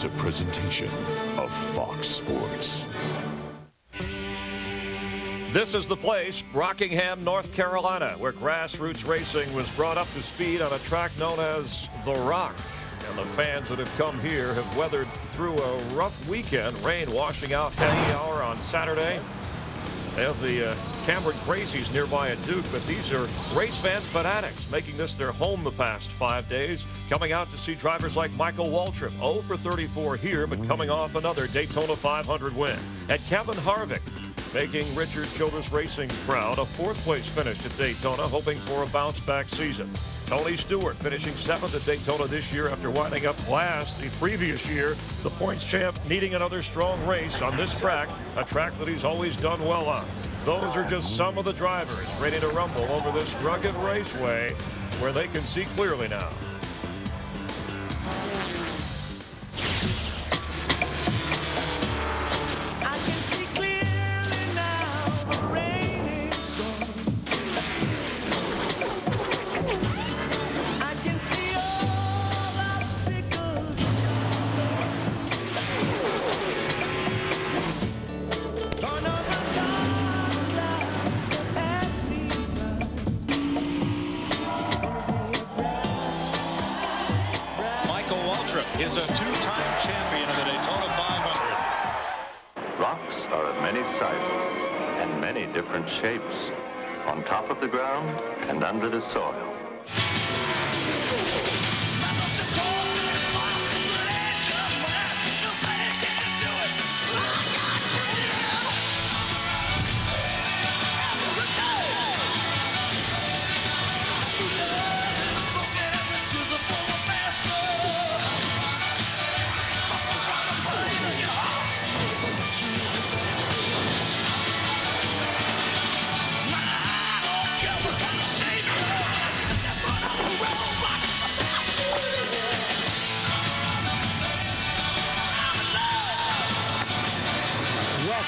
is a presentation of Fox Sports. This is the place, Rockingham, North Carolina, where grassroots racing was brought up to speed on a track known as The Rock. And the fans that have come here have weathered through a rough weekend, rain washing out any hour on Saturday. They have the Cameron Crazies nearby at Duke, but these are race fan fanatics making this their home the past 5 days, coming out to see drivers like Michael Waltrip, 0 for 34 here, but coming off another Daytona 500 win. And Kevin Harvick making Richard Childress Racing proud, a fourth-place finish at Daytona, hoping for a bounce-back season. Tony Stewart finishing 7th at Daytona this year after winding up last the previous year. The points champ needing another strong race on this track, a track that he's always done well on. Those are just some of the drivers ready to rumble over this rugged raceway where they can see clearly now. Is a two-time champion of the Daytona 500. Rocks are of many sizes and many different shapes, on top of the ground and under the soil.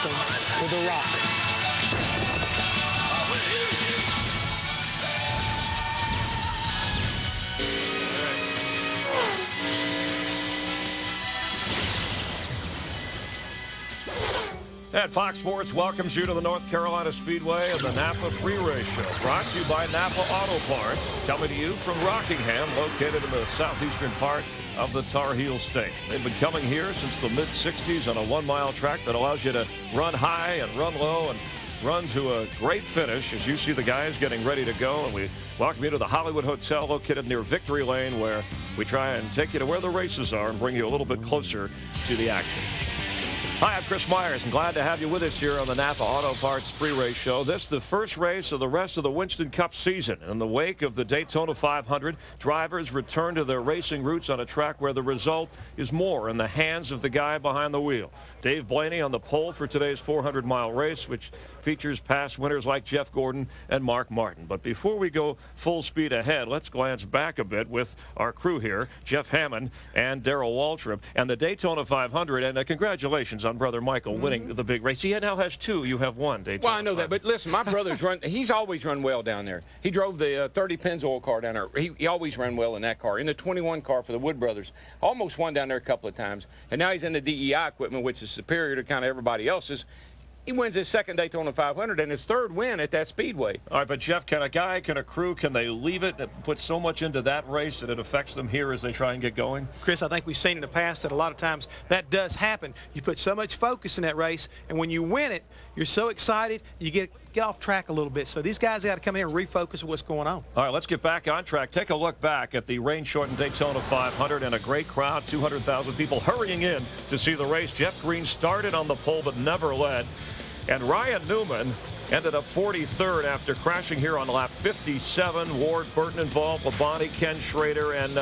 To the Rock. And Fox Sports welcomes you to the North Carolina Speedway and the Napa Pre-Race Show, brought to you by Napa Auto Parts, coming to you from Rockingham, located in the southeastern part of the Tar Heel State. They've been coming here since the mid-'60s on a 1-mile track that allows you to run high and run low and run to a great finish as you see the guys getting ready to go. And we welcome you to the Hollywood Hotel located near Victory Lane, where we try and take you to where the races are and bring you a little bit closer to the action. Hi, I'm Chris Myers, and glad to have you with us here on the Napa Auto Parts Pre-Race Show. This is the first race of the rest of the Winston Cup season. In the wake of the Daytona 500, drivers return to their racing roots on a track where the result is more in the hands of the guy behind the wheel. Dave Blaney on the pole for today's 400-mile race, which features past winners like Jeff Gordon and Mark Martin. But before we go full speed ahead, let's glance back a bit with our crew here, Jeff Hammond and Darrell Waltrip, and the Daytona 500. And congratulations on brother Michael winning the big race. He now has two. You have one, Daytona. Well, I know that, but listen, my brother's he's always run well down there. He drove the 30 Pennzoil car down there. He always ran well in that car. In the 21 car for the Wood brothers. Almost won down there a couple of times. And now he's in the DEI equipment, which is superior to kind of everybody else's. He wins his second Daytona 500 and his third win at that Speedway. All right, but Jeff, can a crew, can they leave it and put so much into that race that it affects them here as they try and get going? Chris, I think we've seen in the past that a lot of times that does happen. You put so much focus in that race, and when you win it, you're so excited, you get off track a little bit. So these guys got to come in and refocus on what's going on. All right, let's get back on track. Take a look back at the rain-shortened Daytona 500 and a great crowd, 200,000 people hurrying in to see the race. Jeff Green started on the pole but never led. And Ryan Newman ended up 43rd after crashing here on lap 57. Ward Burton involved, Labonte, Ken Schrader. And,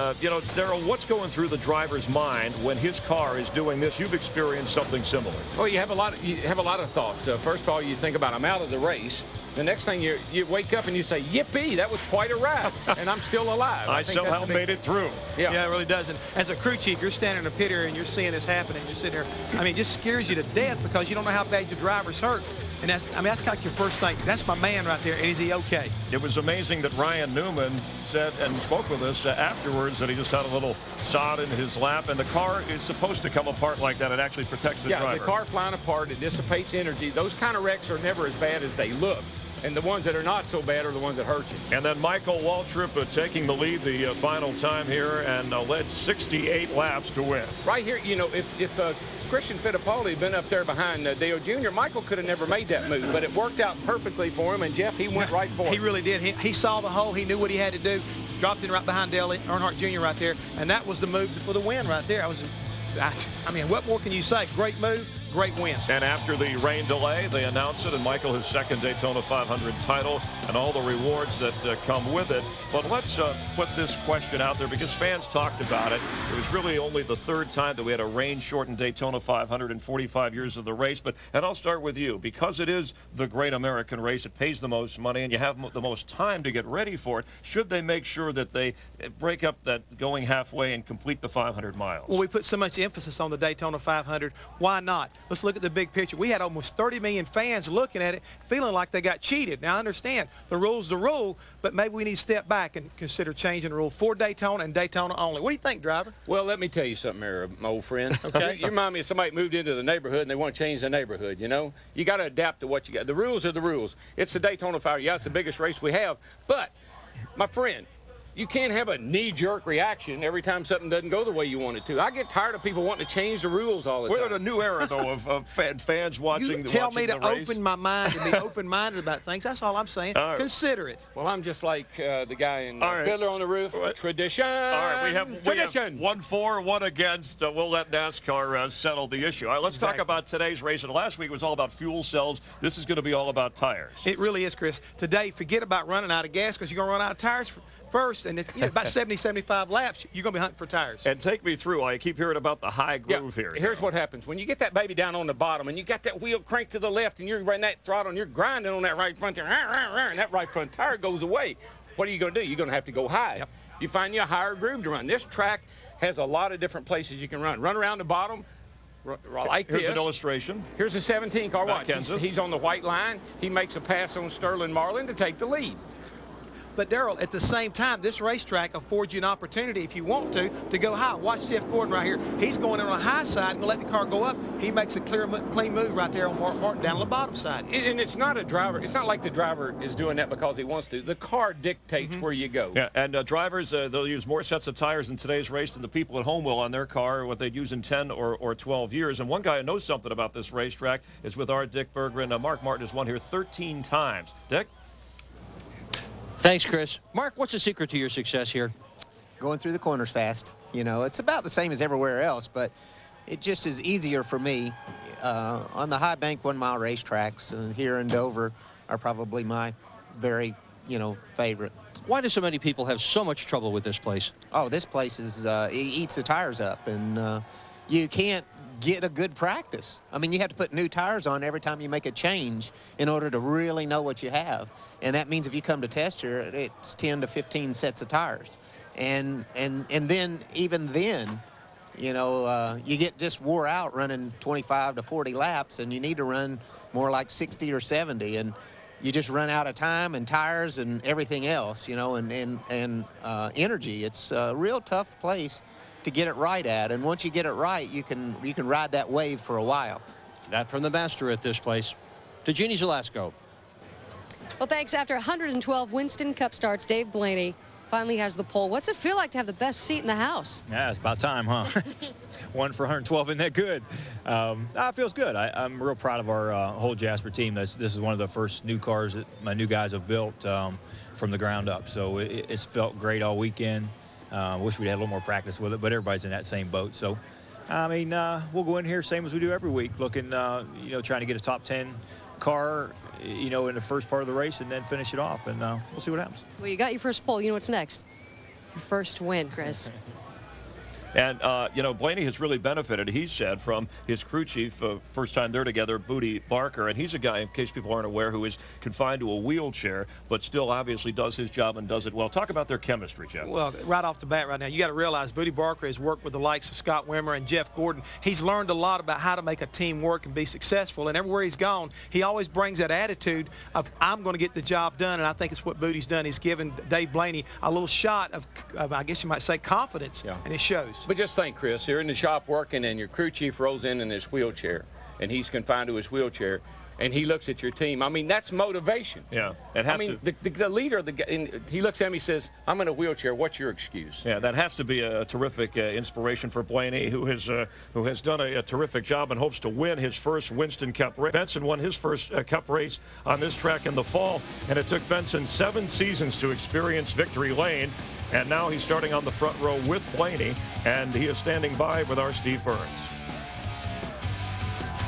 Darrell, what's going through the driver's mind when his car is doing this? You've experienced something similar. Well, you have a lot of thoughts. First of all, you think about, I'm out of the race. The next thing you wake up and you say, yippee, that was quite a ride, and I'm still alive. I somehow made it through. Yeah, it really does. And as a crew chief, you're standing in a pit area and you're seeing this happen, and you're sitting there. I mean, it just scares you to death because you don't know how bad your driver's hurt. And that's kind of like your first thing. That's my man right there. And is he okay? It was amazing that Ryan Newman said and spoke with us afterwards that he just had a little sod in his lap, and the car is supposed to come apart like that. It actually protects the driver. Yeah, the car flying apart, it dissipates energy. Those kind of wrecks are never as bad as they look. And the ones that are not so bad are the ones that hurt you. And then Michael Waltrip taking the lead the final time here and led 68 laps to win. Right here, you know, if Christian Fittipaldi had been up there behind Dale Jr., Michael could have never made that move, but it worked out perfectly for him, and Jeff, he went right for it. He really did. He saw the hole. He knew what he had to do. Dropped in right behind Dale Earnhardt Jr. right there, and that was the move for the win right there. I mean, what more can you say? Great move. Great win. And after the rain delay, they announced it, and Michael his second Daytona 500 title and all the rewards that come with it. But let's put this question out there because fans talked about it. It was really only the third time that we had a rain-shortened Daytona 500 in 45 years of the race. And I'll start with you. Because it is the great American race, it pays the most money, and you have the most time to get ready for it. Should they make sure that they break up that going halfway and complete the 500 miles? Well, we put so much emphasis on the Daytona 500. Why not? Let's look at the big picture. We had almost 30 million fans looking at it, feeling like they got cheated. Now, I understand the rule's the rule, but maybe we need to step back and consider changing the rule for Daytona and Daytona only. What do you think, driver? Well, let me tell you something there, my old friend. Okay. You remind me of somebody moved into the neighborhood and they want to change the neighborhood, you know? You got to adapt to what you got. The rules are the rules. It's the Daytona 500. Yeah, it's the biggest race we have. But, my friend, you can't have a knee-jerk reaction every time something doesn't go the way you want it to. I get tired of people wanting to change the rules all the time. We're in a new era, though, of fans watching the race. You tell me to open my mind and be open-minded about things. That's all I'm saying. Right. Consider it. Well, I'm just like the guy in Fiddler on the Roof. Tradition. All right, we have 1 for, 1 against. We'll let NASCAR settle the issue. All right, let's talk about today's race. And last week was all about fuel cells. This is going to be all about tires. It really is, Chris. Today, forget about running out of gas because you're going to run out of tires first, and about 70, 75 laps, you're going to be hunting for tires. And take me through. I keep hearing about the high groove here. Here's what happens. When you get that baby down on the bottom and you got that wheel cranked to the left and you're running that throttle and you're grinding on that right front tire, and that right front tire goes away, what are you going to do? You're going to have to go high. Yep. You find you a higher groove to run. This track has a lot of different places you can run. Run around the bottom like this. Here's an illustration. Here's a 17 car. Watch. He's on the white line. He makes a pass on Sterling Marlin to take the lead. But, Darrell, at the same time, this racetrack affords you an opportunity, if you want to go high. Watch Jeff Gordon right here. He's going on a high side and going to let the car go up. He makes a clean move right there on Martin down on the bottom side. And it's not a driver. It's not like the driver is doing that because he wants to. The car dictates where you go. Yeah, and drivers, they'll use more sets of tires in today's race than the people at home will on their car, what they'd use in 10 or 12 years. And one guy who knows something about this racetrack is with our Dick Berggren. Mark Martin has won here 13 times. Dick? Thanks, Chris. Mark, what's the secret to your success here? Going through the corners fast. You know, it's about the same as everywhere else, but it just is easier for me. On the high bank 1 mile racetracks here in Dover are probably my very, favorite. Why do so many people have so much trouble with this place? Oh, this place is, it eats the tires up, and you can't get a good practice. I mean, you have to put new tires on every time you make a change in order to really know what you have. And that means if you come to test here, it's 10 to 15 sets of tires. And then, even then, you get just wore out running 25 to 40 laps, and you need to run more like 60 or 70. And you just run out of time and tires and everything else, and energy. It's a real tough place to get it right at, and once you get it right, you can ride that wave for a while. That from the master at this place. To Jeannie Zelasco. Well, thanks. After 112 Winston Cup starts, Dave Blaney finally has the pole. What's it feel like to have the best seat in the house? Yeah, it's about time, huh? 1 for 112, isn't that good? It feels good. I'm real proud of our whole Jasper team. This is one of the first new cars that my new guys have built from the ground up. So it's felt great all weekend. Wish we'd had a little more practice with it, but everybody's in that same boat. So, I mean, we'll go in here same as we do every week, looking, trying to get a top 10 car, in the first part of the race and then finish it off, and we'll see what happens. Well, you got your first pole. You know what's next? Your first win, Chris. And, you know, Blaney has really benefited, he said, from his crew chief, first time they're together, Booty Barker. And he's a guy, in case people aren't aware, who is confined to a wheelchair, but still obviously does his job and does it well. Talk about their chemistry, Jeff. Well, right off the bat right now, you got to realize Booty Barker has worked with the likes of Scott Wimmer and Jeff Gordon. He's learned a lot about how to make a team work and be successful. And everywhere he's gone, he always brings that attitude of, I'm going to get the job done. And I think it's what Booty's done. He's given Dave Blaney a little shot of I guess you might say, confidence, and it shows. But just think, Chris, you're in the shop working and your crew chief rolls in his wheelchair, and he's confined to his wheelchair, and he looks at your team. I mean, that's motivation. Yeah, it has the leader, he looks at him, he says, I'm in a wheelchair. What's your excuse? Yeah, that has to be a terrific inspiration for Blaney, who has done a terrific job and hopes to win his first Winston Cup race. Benson won his first Cup race on this track in the fall, and it took Benson 7 seasons to experience victory lane. And now he's starting on the front row with Blaney, and he is standing by with our Steve Burns.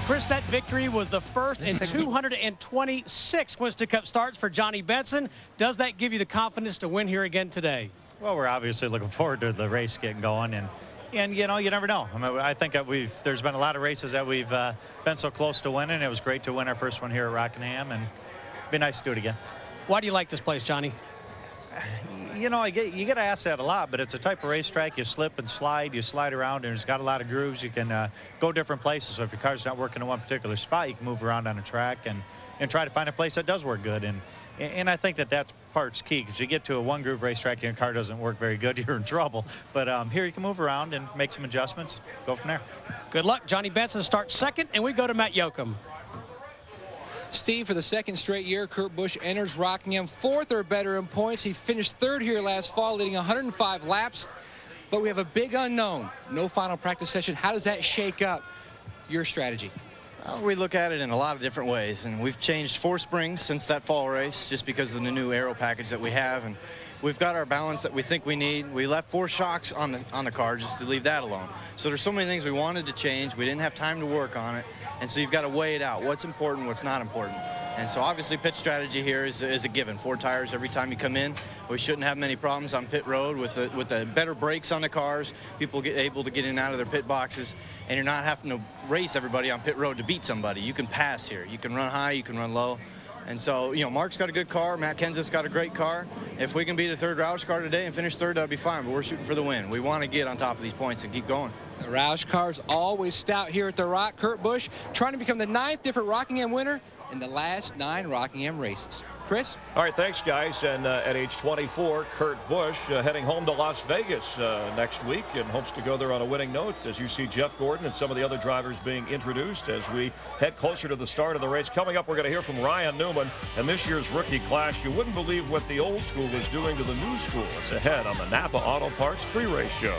Chris, that victory was the first in 226 Winston Cup starts for Johnny Benson. Does that give you the confidence to win here again today? Well, we're obviously looking forward to the race getting going, and you know, you never know. I mean, I think that there's been a lot of races that we've been so close to winning. It was great to win our first one here at Rockingham, and it'd be nice to do it again. Why do you like this place, Johnny? You know, you get asked that a lot, but it's a type of racetrack. You slip and slide, you slide around, and it's got a lot of grooves. You can go different places. So if your car's not working in one particular spot, you can move around on a track and try to find a place that does work good. And I think that part's key, because you get to a one-groove racetrack and your car doesn't work very good, you're in trouble. But here you can move around and make some adjustments, go from there. Good luck. Johnny Benson starts second, and we go to Matt Yoakum. Steve, for the second straight year, Kurt Busch enters Rockingham 4th or better in points. He finished 3rd here last fall, leading 105 laps. But we have a big unknown. No final practice session. How does that shake up your strategy? Well, we look at it in a lot of different ways, and we've changed 4 springs since that fall race just because of the new aero package that we have, and we've got our balance that we think we need. We left 4 shocks on the car just to leave that alone. So there's so many things we wanted to change. We didn't have time to work on it, and so you've got to weigh it out. What's important, what's not important. And so obviously pit strategy here is a given. 4 tires every time you come in. We shouldn't have many problems on pit road with the better brakes on the cars. People able to get in and out of their pit boxes, and you're not having to race everybody on pit road to beat somebody. You can pass here. You can run high, you can run low. And so, you know, Mark's got a good car. Matt Kenseth's got a great car. If we can beat a 3rd Roush car today and finish 3rd, that'd be fine. But we're shooting for the win. We want to get on top of these points and keep going. The Roush car's always stout here at the Rock. Kurt Busch trying to become the 9th different Rockingham winner in the last 9 Rockingham races. Chris? All right, thanks, guys. And at age 24, Kurt Busch heading home to Las Vegas next week and hopes to go there on a winning note as you see Jeff Gordon and some of the other drivers being introduced as we head closer to the start of the race. Coming up, we're going to hear from Ryan Newman and this year's rookie class. You wouldn't believe what the old school is doing to the new school. It's ahead on the Napa Auto Parts pre-race show.